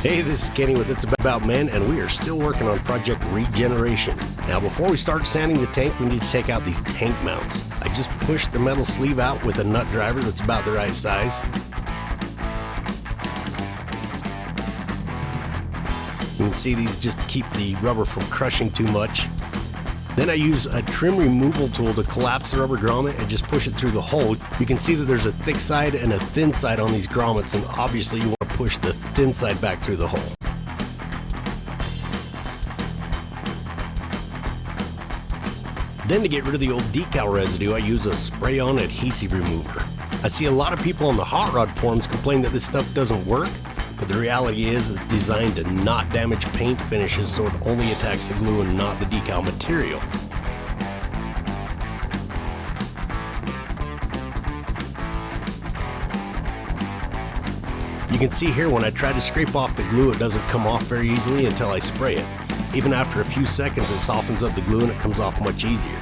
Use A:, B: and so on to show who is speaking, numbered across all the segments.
A: Hey, this is Kenny with It's About Men, and we are still working on Project Regeneration. Now, before we start sanding the tank, we need to take out these tank mounts. I just pushed the metal sleeve out with a nut driver that's about the right size. You can see these just keep the rubber from crushing too much. Then I use a trim removal tool to collapse the rubber grommet and just push it through the hole. You can see that there's a thick side and a thin side on these grommets, and obviously you want to push the thin side back through the hole. Then to get rid of the old decal residue, I use a spray-on adhesive remover. I see a lot of people on the hot rod forums complain that this stuff doesn't work, but the reality is it's designed to not damage paint finishes, so it only attacks the glue and not the decal material. You can see here when I try to scrape off the glue, it doesn't come off very easily until I spray it. Even after a few seconds, it softens up the glue and it comes off much easier.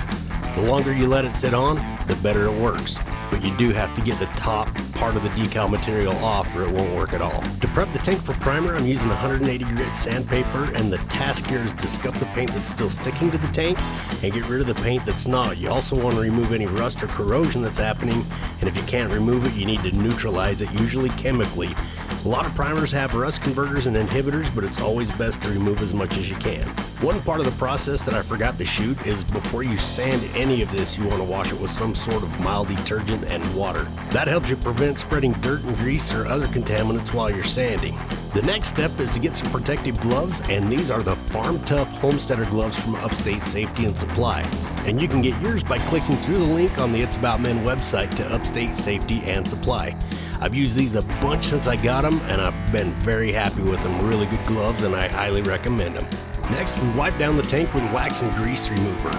A: The longer you let it sit on, the better it works. But you do have to get the top part of the decal material off or it won't work at all. To prep the tank for primer, I'm using 180 grit sandpaper, and the task here is to scuff the paint that's still sticking to the tank and get rid of the paint that's not. You also want to remove any rust or corrosion that's happening, and if you can't remove it, you need to neutralize it, usually chemically. A lot of primers have rust converters and inhibitors, but it's always best to remove as much as you can. One part of the process that I forgot to shoot is before you sand any of this, you want to wash it with some sort of mild detergent and water. That helps you prevent spreading dirt and grease or other contaminants while you're sanding. The next step is to get some protective gloves, and these are the Farm Tough Homesteader gloves from Upstate Safety and Supply. And you can get yours by clicking through the link on the It's About Men website to Upstate Safety and Supply. I've used these a bunch since I got them, and I've been very happy with them. Really good gloves, and I highly recommend them. Next, we wipe down the tank with wax and grease remover.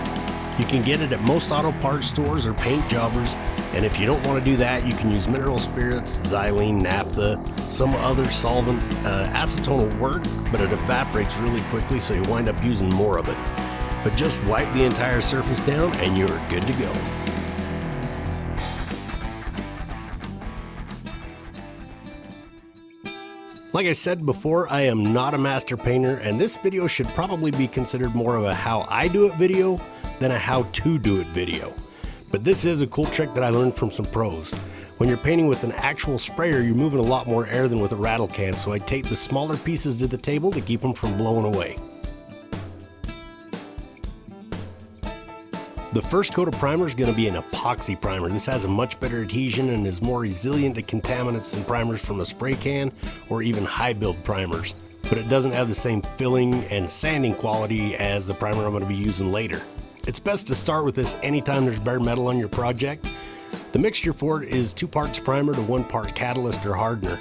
A: You can get it at most auto parts stores or paint jobbers, and if you don't want to do that, you can use mineral spirits, xylene, naphtha, some other solvent. Acetone will work, but it evaporates really quickly, so you wind up using more of it. But just wipe the entire surface down, and you're good to go. Like I said before, I am not a master painter, and this video should probably be considered more of a how I do it video than a how to do it video. But this is a cool trick that I learned from some pros. When you're painting with an actual sprayer, you're moving a lot more air than with a rattle can, so I tape the smaller pieces to the table to keep them from blowing away. The first coat of primer is going to be an epoxy primer. This has a much better adhesion and is more resilient to contaminants than primers from a spray can or even high build primers. But it doesn't have the same filling and sanding quality as the primer I'm going to be using later. It's best to start with this anytime there's bare metal on your project. The mixture for it is 2 parts primer to 1 part catalyst or hardener.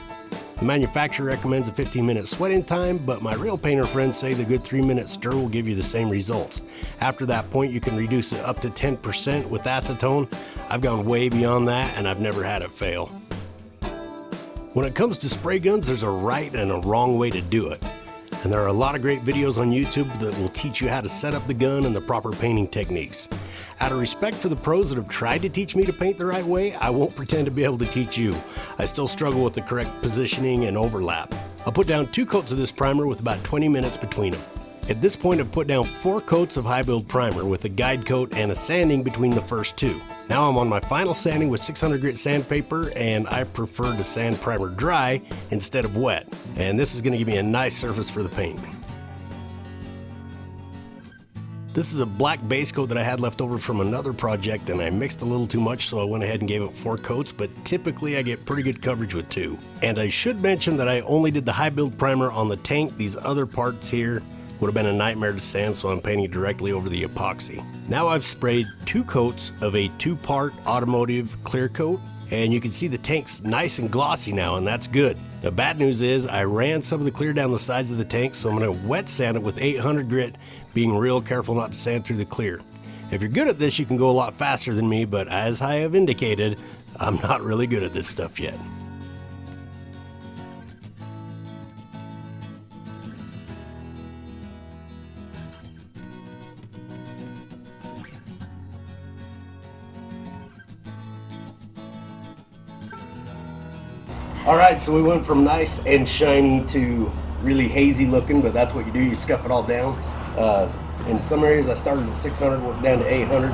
A: The manufacturer recommends a 15-minute sweating time, but my real painter friends say the good 3-minute stir will give you the same results. After that point, you can reduce it up to 10% with acetone. I've gone way beyond that, and I've never had it fail. When it comes to spray guns, there's a right and a wrong way to do it. And there are a lot of great videos on YouTube that will teach you how to set up the gun and the proper painting techniques. Out of respect for the pros that have tried to teach me to paint the right way, I won't pretend to be able to teach you. I still struggle with the correct positioning and overlap. I'll put down 2 coats of this primer with about 20 minutes between them. At this point, I've put down 4 coats of high build primer with a guide coat and a sanding between the first 2. Now I'm on my final sanding with 600 grit sandpaper, and I prefer to sand primer dry instead of wet. And this is going to give me a nice surface for the paint. This is a black base coat that I had left over from another project, and I mixed a little too much, so I went ahead and gave it 4 coats, but typically I get pretty good coverage with 2. And I should mention that I only did the high build primer on the tank. These other parts here would have been a nightmare to sand, so I'm painting directly over the epoxy. Now I've sprayed 2 coats of a 2-part automotive clear coat, and you can see the tank's nice and glossy now, and that's good. The bad news is I ran some of the clear down the sides of the tank, so I'm going to wet sand it with 800 grit, being real careful not to sand through the clear. If you're good at this, you can go a lot faster than me, but as I have indicated, I'm not really good at this stuff yet. Alright, so we went from nice and shiny to really hazy looking, but that's what you do. You scuff it all down. In some areas I started at 600, went down to 800,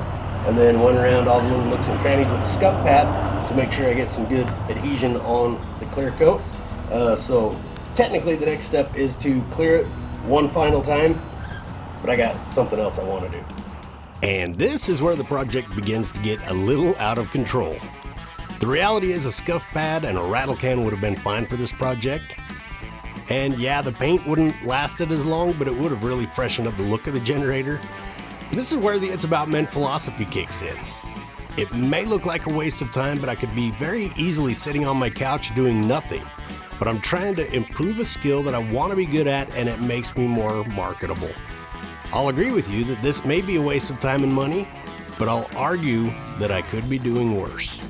A: and then went around all the little nooks and crannies with the scuff pad to make sure I get some good adhesion on the clear coat. So technically the next step is to clear it one final time, but I got something else I want to do. And this is where the project begins to get a little out of control. The reality is a scuff pad and a rattle can would have been fine for this project. And yeah, the paint wouldn't lasted as long, but it would have really freshened up the look of the generator. This is where the It's About Men philosophy kicks in. It may look like a waste of time, but I could be very easily sitting on my couch doing nothing. But I'm trying to improve a skill that I want to be good at, and it makes me more marketable. I'll agree with you that this may be a waste of time and money, but I'll argue that I could be doing worse.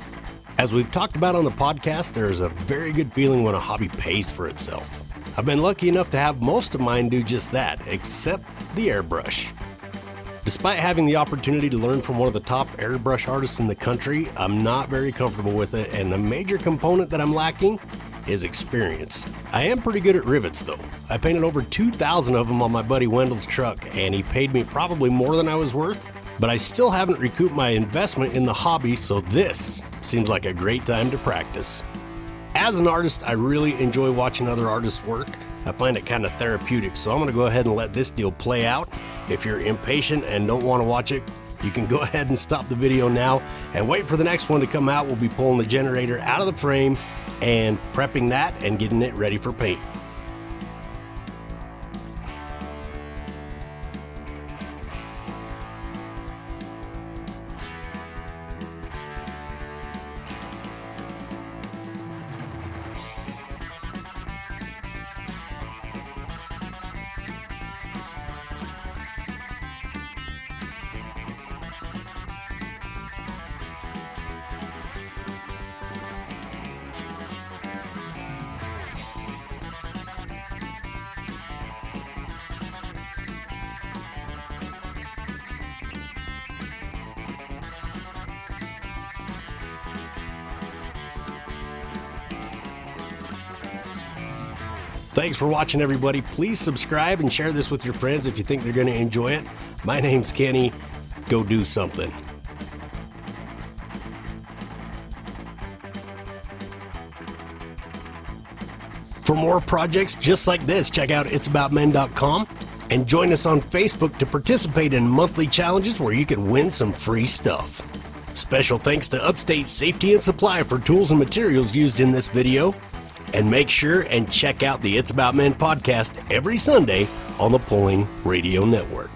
A: As we've talked about on the podcast, there is a very good feeling when a hobby pays for itself. I've been lucky enough to have most of mine do just that, except the airbrush. Despite having the opportunity to learn from one of the top airbrush artists in the country, I'm not very comfortable with it, and the major component that I'm lacking is experience. I am pretty good at rivets though. I painted over 2,000 of them on my buddy Wendell's truck, and he paid me probably more than I was worth, but I still haven't recouped my investment in the hobby, so this seems like a great time to practice. As an artist, I really enjoy watching other artists work. I find it kind of therapeutic, so I'm going to go ahead and let this deal play out. If you're impatient and don't want to watch it, you can go ahead and stop the video now and wait for the next one to come out. We'll be pulling the generator out of the frame and prepping that and getting it ready for paint. Thanks for watching, everybody. Please subscribe and share this with your friends if you think they're going to enjoy it. My name's Kenny. Go do something. For more projects just like this, check out itsaboutmen.com and join us on Facebook to participate in monthly challenges where you can win some free stuff. Special thanks to Upstate Safety and Supply for tools and materials used in this video. And make sure and check out the It's About Men podcast every Sunday on the Pulling Radio Network.